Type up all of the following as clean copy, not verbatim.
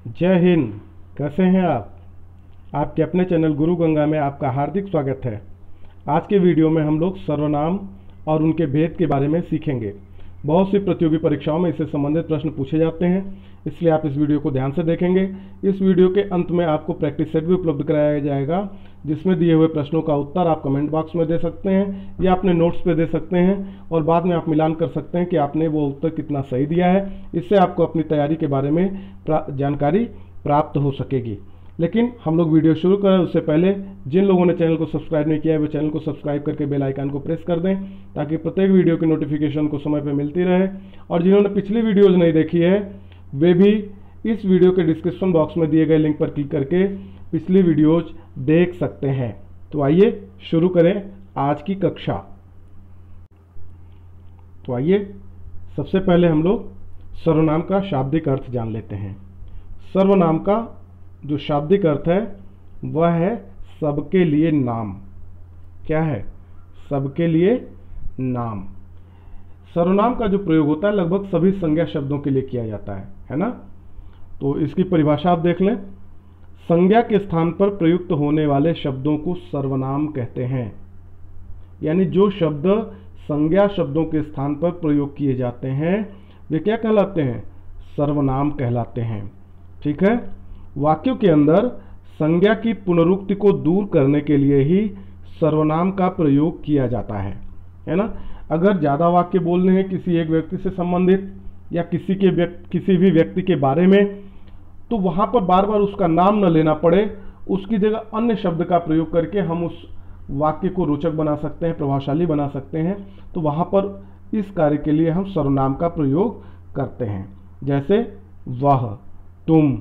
जय हिंद। कैसे हैं आप? आपके अपने चैनल गुरु गंगा में आपका हार्दिक स्वागत है। आज के वीडियो में हम लोग सर्वनाम और उनके भेद के बारे में सीखेंगे। बहुत सी प्रतियोगी परीक्षाओं में इससे संबंधित प्रश्न पूछे जाते हैं, इसलिए आप इस वीडियो को ध्यान से देखेंगे। इस वीडियो के अंत में आपको प्रैक्टिस सेट भी उपलब्ध कराया जाएगा, जिसमें दिए हुए प्रश्नों का उत्तर आप कमेंट बॉक्स में दे सकते हैं या अपने नोट्स पे दे सकते हैं और बाद में आप मिलान कर सकते हैं कि आपने वो उत्तर कितना सही दिया है। इससे आपको अपनी तैयारी के बारे में जानकारी प्राप्त हो सकेगी। लेकिन हम लोग वीडियो शुरू करें उससे पहले जिन लोगों ने चैनल को सब्सक्राइब नहीं किया है वो चैनल को सब्सक्राइब करके बेल आइकन को प्रेस कर दें, ताकि प्रत्येक वीडियो की नोटिफिकेशन को समय पर मिलती रहे। और जिन्होंने पिछली वीडियोज़ नहीं देखी है वे भी इस वीडियो के डिस्क्रिप्शन बॉक्स में दिए गए लिंक पर क्लिक करके पिछली वीडियोज देख सकते हैं। तो आइए शुरू करें आज की कक्षा। तो आइए सबसे पहले हम लोग सर्वनाम का शाब्दिक अर्थ जान लेते हैं। सर्वनाम का जो शाब्दिक अर्थ है वह है सबके लिए नाम। क्या है? सबके लिए नाम। सर्वनाम का जो प्रयोग होता है लगभग सभी संज्ञा शब्दों के लिए किया जाता है ना? तो इसकी परिभाषा आप देख लें। संज्ञा के स्थान पर प्रयुक्त होने वाले शब्दों को सर्वनाम कहते हैं। यानी जो शब्द संज्ञा शब्दों के स्थान पर प्रयोग किए जाते हैं वे क्या कहलाते हैं? सर्वनाम कहलाते हैं। ठीक है। वाक्यों के अंदर संज्ञा की पुनरुक्ति को दूर करने के लिए ही सर्वनाम का प्रयोग किया जाता है ना? अगर ज़्यादा वाक्य बोलने हैं किसी एक व्यक्ति से संबंधित या किसी भी व्यक्ति के बारे में, तो वहाँ पर बार बार उसका नाम न लेना पड़े, उसकी जगह अन्य शब्द का प्रयोग करके हम उस वाक्य को रोचक बना सकते हैं, प्रभावशाली बना सकते हैं। तो वहाँ पर इस कार्य के लिए हम सर्वनाम का प्रयोग करते हैं। जैसे वह, तुम,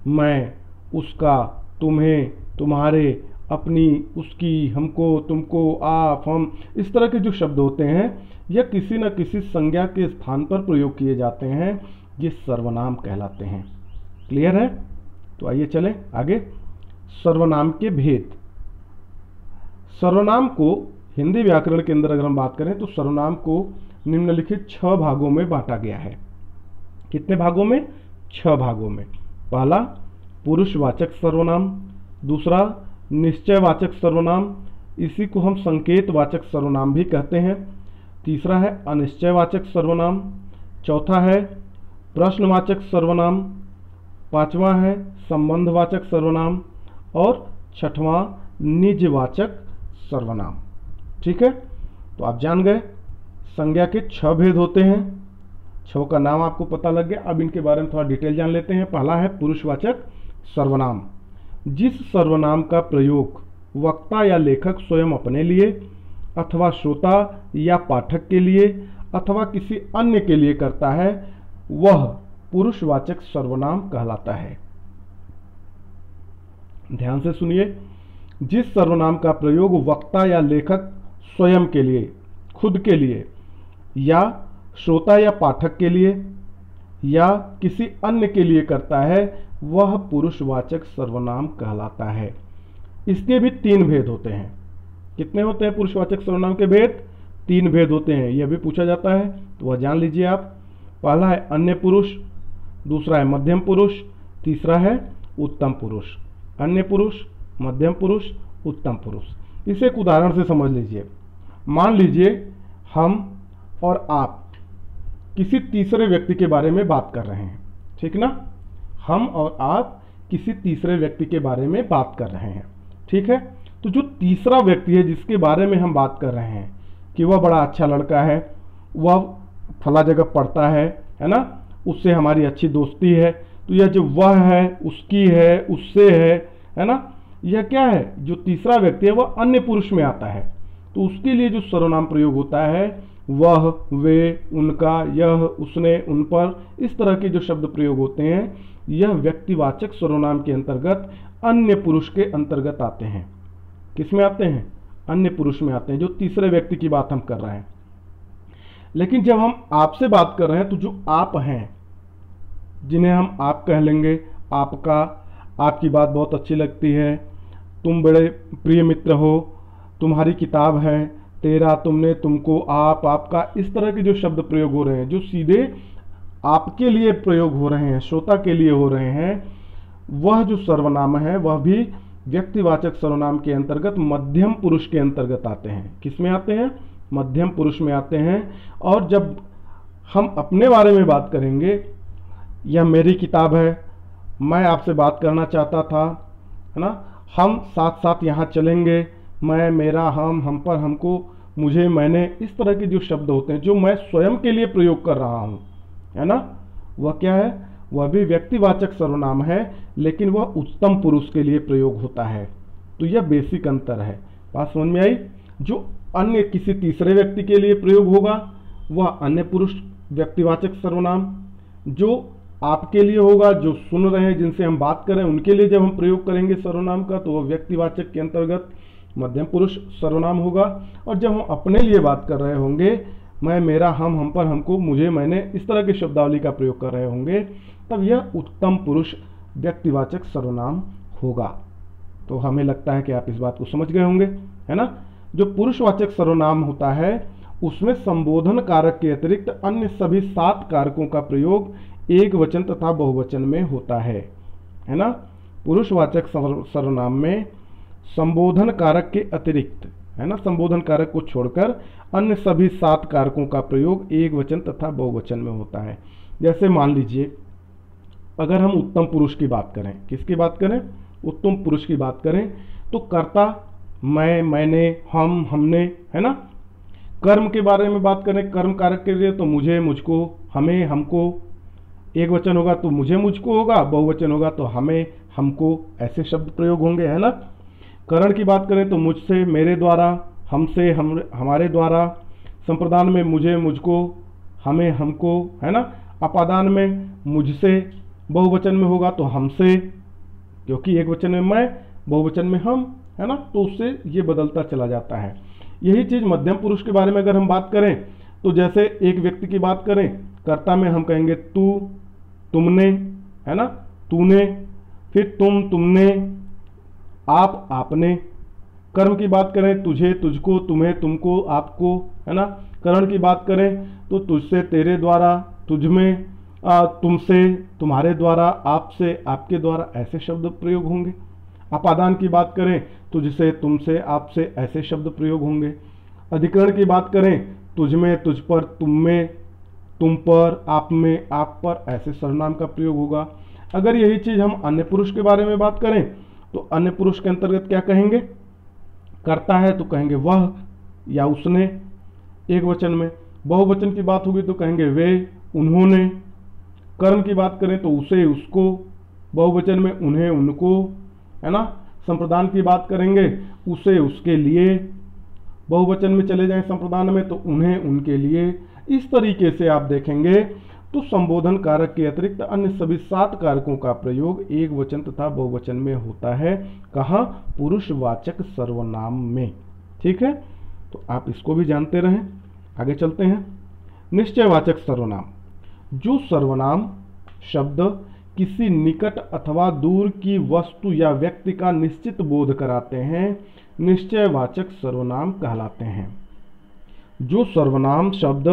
मैं, उसका, तुम्हें, तुम्हारे, अपनी, उसकी, हमको, तुमको, आप, हम, इस तरह के जो शब्द होते हैं यह किसी न किसी संज्ञा के स्थान पर प्रयोग किए जाते हैं, ये सर्वनाम कहलाते हैं। क्लियर है? तो आइए चलें आगे। सर्वनाम के भेद। सर्वनाम को हिंदी व्याकरण के अंदर अगर हम बात करें तो सर्वनाम को निम्नलिखित 6 भागों में बांटा गया है। कितने भागों में? 6 भागों में। पहला पुरुषवाचक सर्वनाम, दूसरा निश्चयवाचक सर्वनाम, इसी को हम संकेतवाचक सर्वनाम भी कहते हैं। तीसरा है अनिश्चयवाचक सर्वनाम, चौथा है प्रश्नवाचक सर्वनाम, पांचवा है संबंधवाचक सर्वनाम और छठवां निजवाचक सर्वनाम। ठीक है। तो आप जान गए संज्ञा के 6 भेद होते हैं। 6 का नाम आपको पता लग गया। अब इनके बारे में थोड़ा डिटेल जान लेते हैं। पहला है पुरुषवाचक सर्वनाम। जिस सर्वनाम का प्रयोग वक्ता या लेखक स्वयं अपने लिए अथवा श्रोता या पाठक के लिए अथवा किसी अन्य के लिए करता है वह पुरुषवाचक सर्वनाम कहलाता है। ध्यान से सुनिए। जिस सर्वनाम का प्रयोग वक्ता या लेखक स्वयं के लिए, खुद के लिए, या श्रोता या पाठक के लिए या किसी अन्य के लिए करता है वह पुरुषवाचक सर्वनाम कहलाता है। इसके भी 3 भेद होते हैं। कितने होते हैं पुरुषवाचक सर्वनाम के भेद? 3 भेद होते हैं। यह भी पूछा जाता है तो वह जान लीजिए आप। पहला है अन्य पुरुष, दूसरा है मध्यम पुरुष, तीसरा है उत्तम पुरुष। अन्य पुरुष, मध्यम पुरुष, उत्तम पुरुष। इसे एक उदाहरण से समझ लीजिए। मान लीजिए हम और आप किसी तीसरे व्यक्ति के बारे में बात कर रहे हैं। ठीक ना? हम और आप किसी तीसरे व्यक्ति के बारे में बात कर रहे हैं। ठीक है। तो जो तीसरा व्यक्ति है जिसके बारे में हम बात कर रहे हैं कि वह बड़ा अच्छा लड़का है, वह फला जगह पढ़ता है ना, उससे हमारी अच्छी दोस्ती है, तो यह जो वह है, उसकी है, उससे है ना, यह क्या है? जो तीसरा व्यक्ति है वह अन्य पुरुष में आता है। तो उसके लिए जो सर्वनाम प्रयोग होता है वह, वे, उनका, यह, उसने, उन पर, इस तरह के जो शब्द प्रयोग होते हैं यह व्यक्तिवाचक सर्वनाम के अंतर्गत अन्य पुरुष के अंतर्गत आते हैं। किस में आते हैं? अन्य पुरुष में आते हैं। जो तीसरे व्यक्ति की बात हम कर रहे हैं। लेकिन जब हम आपसे बात कर रहे हैं तो जो आप हैं, जिन्हें हम आप कह लेंगे, आपका, आपकी बात बहुत अच्छी लगती है, तुम बड़े प्रिय मित्र हो, तुम्हारी किताब है, तेरा, तुमने, तुमको, आप, आपका, इस तरह के जो शब्द प्रयोग हो रहे हैं जो सीधे आपके लिए प्रयोग हो रहे हैं, श्रोता के लिए हो रहे हैं, वह जो सर्वनाम है वह भी व्यक्तिवाचक सर्वनाम के अंतर्गत मध्यम पुरुष के अंतर्गत आते हैं। किस में आते हैं? मध्यम पुरुष में आते हैं। और जब हम अपने बारे में बात करेंगे, यह मेरी किताब है, मैं आपसे बात करना चाहता था, है ना, हम साथ साथ यहाँ चलेंगे, मैं, मेरा, हम पर, हमको, मुझे, मैंने, इस तरह के जो शब्द होते हैं जो मैं स्वयं के लिए प्रयोग कर रहा हूँ, है ना, वह क्या है? वह भी व्यक्तिवाचक सर्वनाम है, लेकिन वह उत्तम पुरुष के लिए प्रयोग होता है। तो यह बेसिक अंतर है। बात समझ में आई? जो अन्य किसी तीसरे व्यक्ति के लिए प्रयोग होगा वह अन्य पुरुष व्यक्तिवाचक सर्वनाम, जो आपके लिए होगा, जो सुन रहे हैं, जिनसे हम बात कर रहे हैं, उनके लिए जब हम प्रयोग करेंगे सर्वनाम का, तो वह व्यक्तिवाचक के अंतर्गत मध्यम पुरुष सर्वनाम होगा। और जब हम अपने लिए बात कर रहे होंगे, मैं, मेरा, हम पर, हमको, मुझे, मैंने, इस तरह की शब्दावली का प्रयोग कर रहे होंगे, तब यह उत्तम पुरुष व्यक्तिवाचक सर्वनाम होगा। तो हमें लगता है कि आप इस बात को समझ गए होंगे, है ना। जो पुरुषवाचक सर्वनाम होता है उसमें संबोधन कारक के अतिरिक्त अन्य सभी 7 कारकों का प्रयोग एक वचन तथा बहुवचन में होता है ना। पुरुषवाचक सर्वनाम में संबोधन कारक के अतिरिक्त, है ना, संबोधन कारक को छोड़कर अन्य सभी 7 कारकों का प्रयोग एक वचन तथा बहुवचन में होता है। जैसे मान लीजिए अगर हम उत्तम पुरुष की बात करें, किसकी बात करें? उत्तम पुरुष की बात करें, तो कर्ता मैं, मैंने, हम, हमने, है ना। कर्म के बारे में बात करें, कर्म कारक के लिए, तो मुझे, मुझको, हमें, हमको, एक वचन होगा तो मुझे, मुझको होगा, बहुवचन होगा तो हमें, हमको, ऐसे शब्द प्रयोग होंगे, है ना। करण की बात करें तो मुझसे, मेरे द्वारा, हमसे, हमारे द्वारा, संप्रदान में मुझे, मुझको, हमें, हमको, है ना। अपादान में मुझसे, बहुवचन में होगा तो हमसे, क्योंकि एक वचन में मैं, बहुवचन में हम, है ना, तो उससे ये बदलता चला जाता है। यही चीज मध्यम पुरुष के बारे में अगर हम बात करें, तो जैसे एक व्यक्ति की बात करें, कर्ता में हम कहेंगे तू, तुमने, है ना, तूने, फिर तुम, तुमने, आप, आपने। कर्म की बात करें, तुझे, तुझको, तुम्हें, तुमको, आपको, है ना। करण की बात करें तो तुझसे, तेरे द्वारा, तुझमें, तुमसे, तुम्हारे द्वारा, आपसे, आपके द्वारा, ऐसे शब्द प्रयोग होंगे। अपादान की बात करें, तुझसे, तुमसे, आपसे, ऐसे शब्द प्रयोग होंगे। अधिकरण की बात करें, तुझमें, तुझ पर, तुम में, तुम पर, आप में, आप पर, ऐसे सर्वनाम का प्रयोग होगा। अगर यही चीज हम अन्य पुरुष के बारे में बात करें, तो अन्य पुरुष के अंतर्गत क्या कहेंगे? करता है तो कहेंगे वह या उसने, एक वचन में। बहुवचन की बात होगी तो कहेंगे वे, उन्होंने। कर्म की बात करें तो उसे, उसको, बहुवचन में उन्हें, उनको, है ना। संप्रदान की बात करेंगे, उसे, उसके लिए, बहुवचन में चले जाएं संप्रदान में तो उन्हें, उनके लिए। इस तरीके से आप देखेंगे तो संबोधन कारक के अतिरिक्त अन्य सभी 7 कारकों का प्रयोग एक वचन तथा बहुवचन में होता है। कहाँ? पुरुषवाचक सर्वनाम में। ठीक है, तो आप इसको भी जानते रहें। आगे चलते हैं। निश्चयवाचक सर्वनाम, जो सर्वनाम शब्द किसी निकट अथवा दूर की वस्तु या व्यक्ति का निश्चित बोध कराते हैं, निश्चयवाचक सर्वनाम कहलाते हैं। जो सर्वनाम शब्द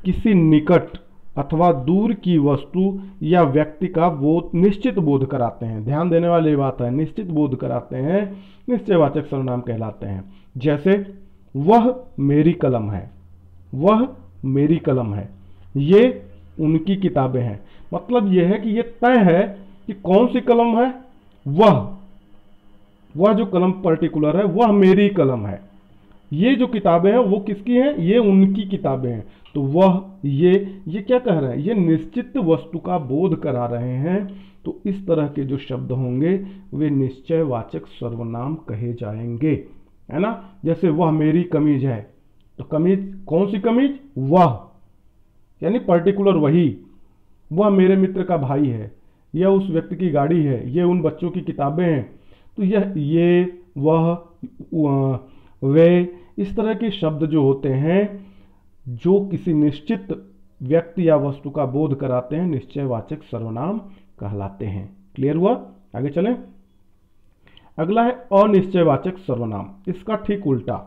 किसी निकट अथवा दूर की वस्तु या व्यक्ति का बोध, निश्चित बोध कराते हैं, ध्यान देने वाली बात है, निश्चित बोध कराते हैं, निश्चयवाचक सर्वनाम कहलाते हैं। जैसे वह मेरी कलम है, वह मेरी कलम है, ये उनकी किताबें हैं। मतलब यह है कि यह तय है कि कौन सी कलम है। वह जो कलम पर्टिकुलर है वह मेरी कलम है। ये जो किताबें हैं वो किसकी हैं? ये उनकी किताबें हैं। तो वह, ये क्या कह रहे हैं? ये निश्चित वस्तु का बोध करा रहे हैं। तो इस तरह के जो शब्द होंगे वे निश्चयवाचक सर्वनाम कहे जाएंगे, है ना। जैसे वह मेरी कमीज है, तो कमीज, कौन सी कमीज? वह, यानी पर्टिकुलर वही। वह मेरे मित्र का भाई है, यह उस व्यक्ति की गाड़ी है, ये उन बच्चों की किताबें हैं। तो ये वह, वे, इस तरह के शब्द जो होते हैं जो किसी निश्चित व्यक्ति या वस्तु का बोध कराते हैं, निश्चयवाचक सर्वनाम कहलाते हैं। क्लियर हुआ? आगे चलें। अगला है अनिश्चयवाचक सर्वनाम। इसका ठीक उल्टा,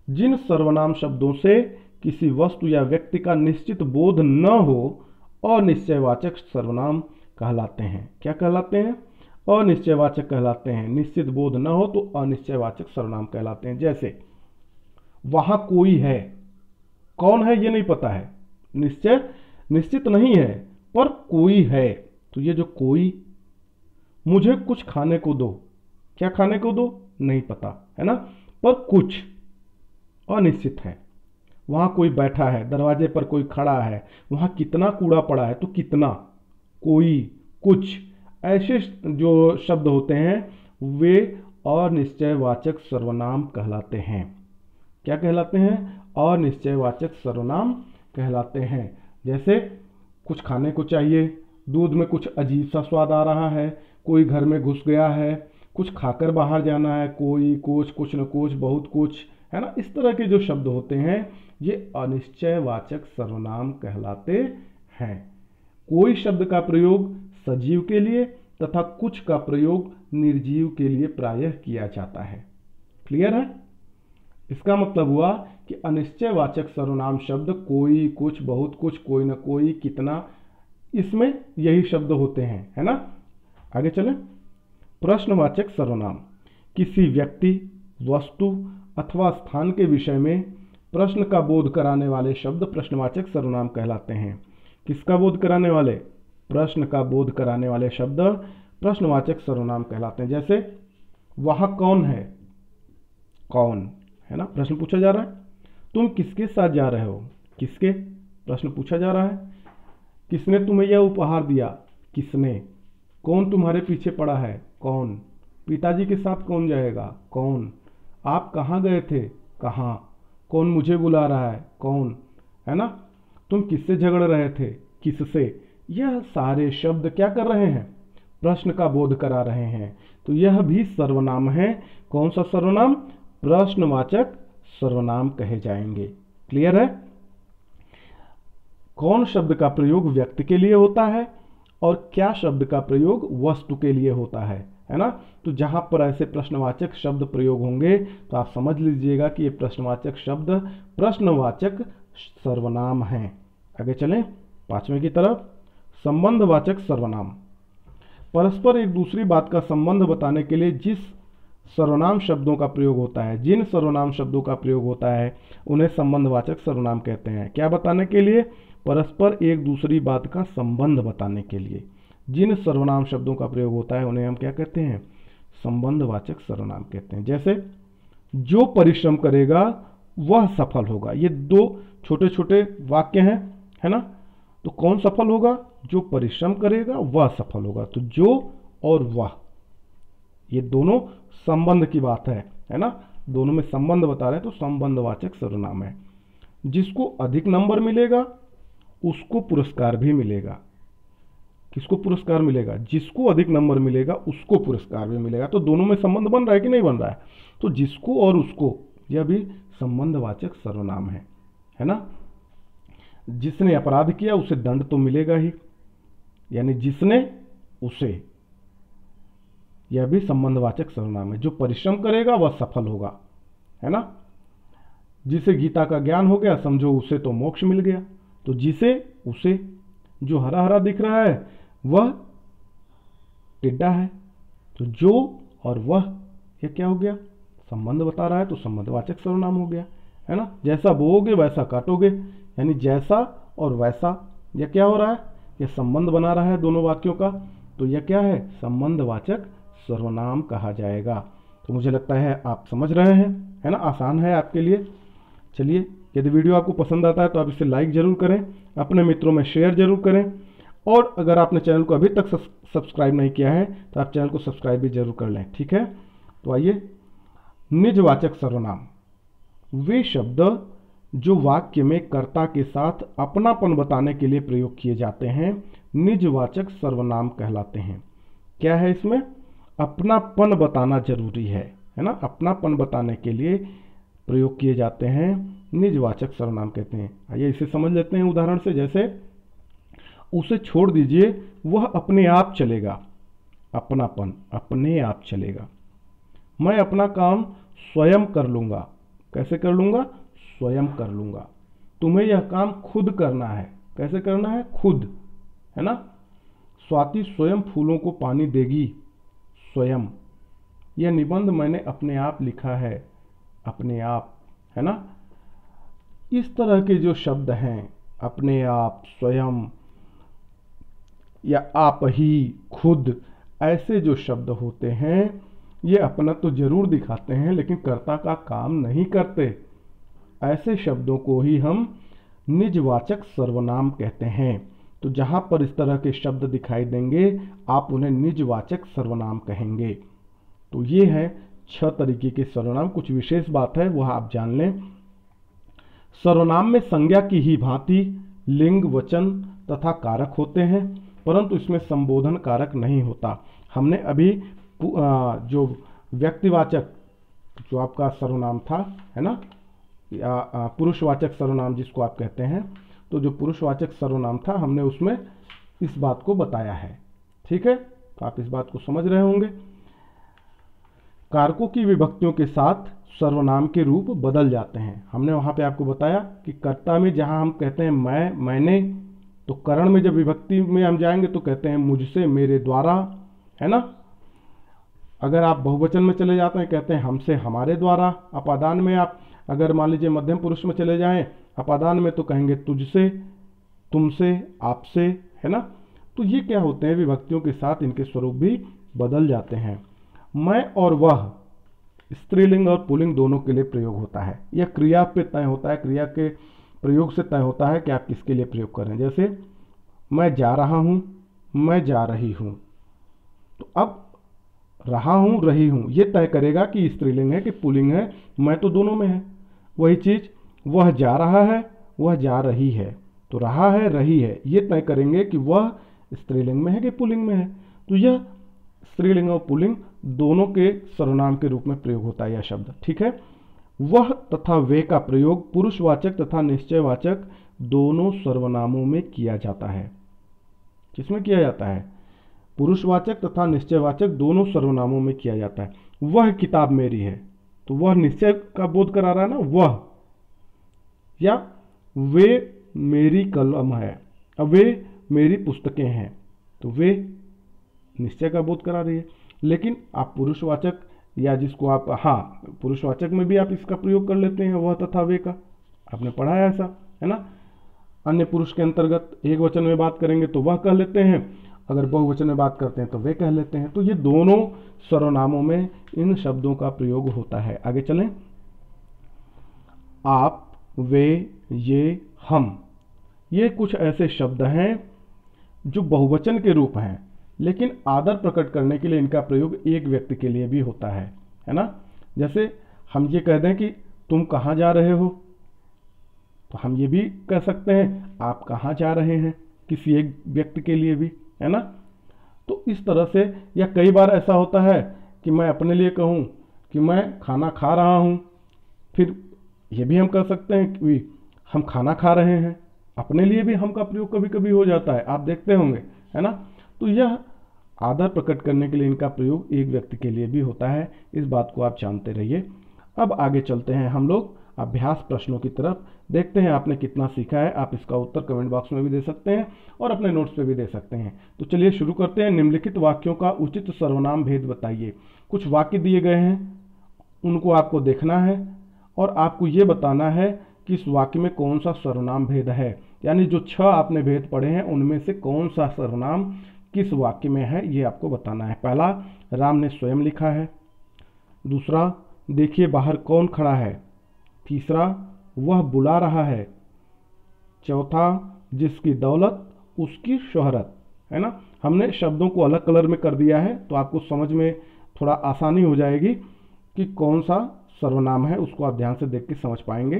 जिन सर्वनाम शब्दों से किसी वस्तु या व्यक्ति का निश्चित बोध न हो, अनिश्चयवाचक सर्वनाम कहलाते हैं। क्या कहलाते हैं? अनिश्चयवाचक कहलाते हैं। निश्चित बोध न हो तो अनिश्चयवाचक सर्वनाम कहलाते हैं। जैसे वहां कोई है, कौन है ये नहीं पता है, निश्चित नहीं है, पर कोई है। तो ये जो कोई, मुझे कुछ खाने को दो, क्या खाने को दो नहीं पता है ना, पर कुछ अनिश्चित है। वहां कोई बैठा है, दरवाजे पर कोई खड़ा है, वहां कितना कूड़ा पड़ा है, तो कितना, कोई, कुछ, ऐसे जो शब्द होते हैं वे अनिश्चयवाचक सर्वनाम कहलाते हैं। क्या कहलाते हैं? अनिश्चयवाचक सर्वनाम कहलाते हैं। जैसे कुछ खाने को चाहिए, दूध में कुछ अजीब सा स्वाद आ रहा है, कोई घर में घुस गया है, कुछ खाकर बाहर जाना है, कोई, कुछ न कुछ, बहुत कुछ, है ना। इस तरह के जो शब्द होते हैं ये अनिश्चयवाचक सर्वनाम कहलाते हैं। कोई शब्द का प्रयोग सजीव के लिए तथा कुछ का प्रयोग निर्जीव के लिए प्रायः किया जाता है। क्लियर है? इसका मतलब हुआ कि अनिश्चयवाचक सर्वनाम शब्द कोई, कुछ, बहुत कुछ, कोई न कोई, कितना, इसमें यही शब्द होते हैं, है ना। आगे चलें। प्रश्नवाचक सर्वनाम किसी व्यक्ति, वस्तु अथवा स्थान के विषय में प्रश्न का बोध कराने वाले शब्द प्रश्नवाचक सर्वनाम कहलाते हैं। किसका बोध कराने वाले? प्रश्न का बोध कराने वाले शब्द प्रश्नवाचक सर्वनाम कहलाते हैं। जैसे वहां कौन है, कौन, है ना, प्रश्न पूछा जा रहा है। तुम किसके साथ जा रहे हो, किसके, प्रश्न पूछा जा रहा है। किसने तुम्हें यह उपहार दिया, किसने। कौन तुम्हारे पीछे पड़ा है, कौन। पिताजी के साथ कौन जाएगा, कौन। आप कहाँ गए थे, कहाँ। कौन मुझे बुला रहा है, कौन, है ना। तुम किससे झगड़ रहे थे, किससे। यह सारे शब्द क्या कर रहे हैं? प्रश्न का बोध करा रहे हैं। तो यह भी सर्वनाम है। कौन सा सर्वनाम? प्रश्नवाचक सर्वनाम कहे जाएंगे। क्लियर है? कौन शब्द का प्रयोग व्यक्ति के लिए होता है और क्या शब्द का प्रयोग वस्तु के लिए होता है ना। तो जहां पर ऐसे प्रश्नवाचक शब्द प्रयोग होंगे तो आप समझ लीजिएगा कि ये प्रश्नवाचक शब्द प्रश्नवाचक सर्वनाम हैं। आगे चलें 5वें की तरफ। संबंधवाचक सर्वनाम परस्पर एक दूसरी बात का संबंध बताने के लिए जिस सर्वनाम शब्दों का प्रयोग होता है, जिन सर्वनाम शब्दों का प्रयोग होता है उन्हें संबंधवाचक सर्वनाम कहते हैं। क्या बताने के लिए? परस्पर एक दूसरी बात का संबंध बताने के लिए जिन सर्वनाम शब्दों का प्रयोग होता है उन्हें हम क्या कहते हैं? संबंधवाचक सर्वनाम कहते हैं। जैसे जो परिश्रम करेगा वह सफल होगा। ये दो छोटे छोटे वाक्य हैं, है ना। तो कौन सफल होगा? जो परिश्रम करेगा वह सफल होगा। तो जो और वह, ये दोनों संबंध की बात है ना। दोनों में संबंध बता रहे हैं तो संबंधवाचक सर्वनाम है। जिसको अधिक नंबर मिलेगा उसको पुरस्कार भी मिलेगा। किसको पुरस्कार मिलेगा? जिसको अधिक नंबर मिलेगा उसको पुरस्कार भी मिलेगा। तो दोनों में संबंध बन रहा है कि नहीं बन रहा है? तो जिसको और उसको, यह भी संबंधवाचक सर्वनाम है ना। जिसने अपराध किया उसे दंड तो मिलेगा ही, यानी जिसने उसे, यह भी संबंधवाचक सर्वनाम है। जो परिश्रम करेगा वह सफल होगा, है ना। जिसे गीता का ज्ञान हो गया समझो उसे तो मोक्ष मिल गया। तो जिसे, उसे, जो हरा हरा दिख रहा है वह टिड्डा है। तो जो और वह, यह क्या हो गया? संबंध बता रहा है तो संबंधवाचक सर्वनाम हो गया, है ना। जैसा बोओगे वैसा काटोगे, यानी जैसा और वैसा, यह क्या हो रहा है? यह संबंध बना रहा है दोनों वाक्यों का। तो यह क्या है? संबंधवाचक सर्वनाम कहा जाएगा। तो मुझे लगता है आप समझ रहे हैं, है ना। आसान है आपके लिए। चलिए, यदि वीडियो आपको पसंद आता है तो आप इसे लाइक जरूर करें, अपने मित्रों में शेयर जरूर करें, और अगर आपने चैनल को अभी तक सब्सक्राइब नहीं किया है तो आप चैनल को सब्सक्राइब भी जरूर कर लें, ठीक है। तो आइए, निजवाचक सर्वनाम वे शब्द जो वाक्य में कर्ता के साथ अपनापन बताने के लिए प्रयोग किए जाते हैं निजवाचक सर्वनाम कहलाते हैं। क्या है इसमें? अपनापन बताना जरूरी है ना। अपनापन बताने के लिए प्रयोग किए जाते हैं, निजवाचक सर्वनाम कहते हैं। आइए इसे समझ लेते हैं उदाहरण से। जैसे उसे छोड़ दीजिए वह अपने आप चलेगा। अपनापन, अपने आप चलेगा। मैं अपना काम स्वयं कर लूंगा। कैसे कर लूंगा? स्वयं कर लूंगा। तुम्हें यह काम खुद करना है। कैसे करना है? खुद, है ना। स्वाति स्वयं फूलों को पानी देगी। स्वयं। यह निबंध मैंने अपने आप लिखा है, अपने आप, है ना। इस तरह के जो शब्द हैं, अपने आप, स्वयं या आप ही, खुद, ऐसे जो शब्द होते हैं ये अपना तो जरूर दिखाते हैं लेकिन कर्ता का काम नहीं करते। ऐसे शब्दों को ही हम निजवाचक सर्वनाम कहते हैं। तो जहां पर इस तरह के शब्द दिखाई देंगे आप उन्हें निजवाचक सर्वनाम कहेंगे। तो ये है 6 तरीके के सर्वनाम। कुछ विशेष बात है वह आप जान लें। सर्वनाम में संज्ञा की ही भांति लिंग, वचन तथा कारक होते हैं, परंतु इसमें संबोधन कारक नहीं होता। हमने अभी जो व्यक्तिवाचक जो आपका सर्वनाम था, है ना, या पुरुषवाचक सर्वनाम जिसको आप कहते हैं, तो जो पुरुषवाचक सर्वनाम था हमने उसमें इस बात को बताया है। ठीक है, तो आप इस बात को समझ रहे होंगे। कारकों की विभक्तियों के साथ सर्वनाम के रूप बदल जाते हैं। हमने वहां पे आपको बताया कि कर्ता में जहां हम कहते हैं मैं, मैंने, तो करण में जब विभक्ति में हम जाएंगे तो कहते हैं मुझसे, मेरे द्वारा, है ना। अगर आप बहुवचन में चले जाते हैं कहते हैं हमसे, हमारे द्वारा। अपादान में आप अगर मान लीजिए मध्यम पुरुष में चले जाएं अपादान में तो कहेंगे तुझसे, तुमसे, आपसे, है ना। तो ये क्या होते हैं, विभक्तियों के साथ इनके स्वरूप भी बदल जाते हैं। मैं और वह स्त्रीलिंग और पुल्लिंग दोनों के लिए प्रयोग होता है। यह क्रिया पे तय होता है, क्रिया के प्रयोग से तय होता है कि आप किसके लिए प्रयोग करें। जैसे मैं जा रहा हूं, मैं जा रही हूं, तो अब रहा हूं, रही हूं, ये तय करेगा कि स्त्रीलिंग है कि पुल्लिंग है। मैं तो दोनों में है। वही चीज वह जा रहा है, वह जा रही है, तो रहा है, रही है, ये तय करेंगे कि वह स्त्रीलिंग में है कि पुल्लिंग में है। तो यह स्त्रीलिंग और पुल्लिंग दोनों के सर्वनाम के रूप में प्रयोग होता है यह शब्द। ठीक है। वह तथा वे का प्रयोग पुरुषवाचक तथा निश्चयवाचक दोनों सर्वनामों में किया जाता है। किसमें किया जाता है? पुरुषवाचक तथा निश्चयवाचक दोनों सर्वनामों में किया जाता है। वह किताब मेरी है, तो वह निश्चय का बोध करा रहा है ना, वह, या वे मेरी कलम है, अब वे मेरी पुस्तकें हैं, तो वे निश्चय का बोध करा रही है। लेकिन आप पुरुषवाचक या जिसको आप, हाँ, पुरुषवाचक में भी आप इसका प्रयोग कर लेते हैं, वह तथा वे का, आपने पढ़ा है ऐसा, है ना। अन्य पुरुष के अंतर्गत एक वचन में बात करेंगे तो वह कह लेते हैं, अगर बहुवचन में बात करते हैं तो वे कह लेते हैं। तो ये दोनों सर्वनामों में इन शब्दों का प्रयोग होता है। आगे चलें। आप, वे, ये, हम, ये कुछ ऐसे शब्द हैं जो बहुवचन के रूप हैं, लेकिन आदर प्रकट करने के लिए इनका प्रयोग एक व्यक्ति के लिए भी होता है ना। जैसे हम ये कह दें कि तुम कहाँ जा रहे हो, तो हम ये भी कह सकते हैं आप कहाँ जा रहे हैं, किसी एक व्यक्ति के लिए भी, है ना। तो इस तरह से, या कई बार ऐसा होता है कि मैं अपने लिए कहूँ कि मैं खाना खा रहा हूँ, फिर ये भी हम कह सकते हैं कि हम खाना खा रहे हैं। अपने लिए भी हम का प्रयोग कभी कभी हो जाता है, आप देखते होंगे, है ना। तो यह आदर प्रकट करने के लिए इनका प्रयोग एक व्यक्ति के लिए भी होता है। इस बात को आप जानते रहिए। अब आगे चलते हैं हम लोग अभ्यास प्रश्नों की तरफ। देखते हैं आपने कितना सीखा है। आप इसका उत्तर कमेंट बॉक्स में भी दे सकते हैं और अपने नोट्स पे भी दे सकते हैं। तो चलिए शुरू करते हैं। निम्नलिखित वाक्यों का उचित सर्वनाम भेद बताइए। कुछ वाक्य दिए गए हैं, उनको आपको देखना है और आपको ये बताना है कि इस वाक्य में कौन सा सर्वनाम भेद है, यानी जो 6 आपने भेद पढ़े हैं उनमें से कौन सा सर्वनाम किस वाक्य में है, ये आपको बताना है। पहला, राम ने स्वयं लिखा है। दूसरा, देखिए बाहर कौन खड़ा है। तीसरा, वह बुला रहा है। चौथा, जिसकी दौलत उसकी शोहरत, है ना। हमने शब्दों को अलग कलर में कर दिया है तो आपको समझ में थोड़ा आसानी हो जाएगी कि कौन सा सर्वनाम है, उसको आप ध्यान से देख के समझ पाएंगे।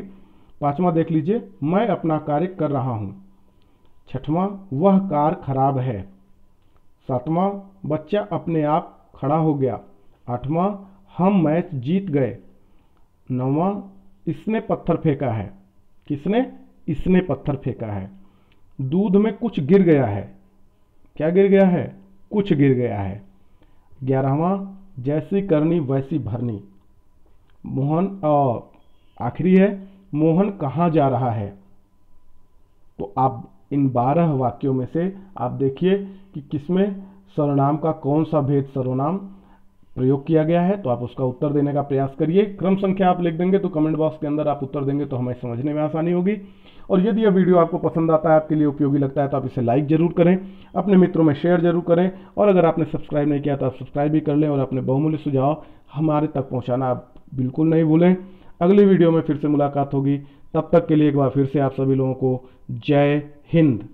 पांचवा देख लीजिए, मैं अपना कार्य कर रहा हूं। छठवां, वह कार खराब है। सातवां, बच्चा अपने आप खड़ा हो गया। आठवां, हम मैच जीत गए। नौवां, इसने पत्थर फेंका है। किसने? इसने पत्थर फेंका है। दूध में कुछ गिर गया है। क्या गिर गया है? कुछ गिर गया है। 11वां, जैसी करनी वैसी भरनी। मोहन, और आखिरी है, मोहन कहाँ जा रहा है। तो आप इन 12 वाक्यों में से आप देखिए कि किसमें सर्वनाम का कौन सा भेद सर्वनाम प्रयोग किया गया है, तो आप उसका उत्तर देने का प्रयास करिए। क्रम संख्या आप लिख देंगे तो कमेंट बॉक्स के अंदर आप उत्तर देंगे तो हमें समझने में आसानी होगी। और यदि यह वीडियो आपको पसंद आता है, आपके लिए उपयोगी लगता है, तो आप इसे लाइक जरूर करें, अपने मित्रों में शेयर जरूर करें, और अगर आपने सब्सक्राइब नहीं किया तो आप सब्सक्राइब भी कर लें, और अपने बहुमूल्य सुझाव हमारे तक पहुंचाना आप बिल्कुल नहीं भूलें। अगली वीडियो में फिर से मुलाकात होगी, तब तक के लिए एक बार फिर से आप सभी लोगों को जय हिंद।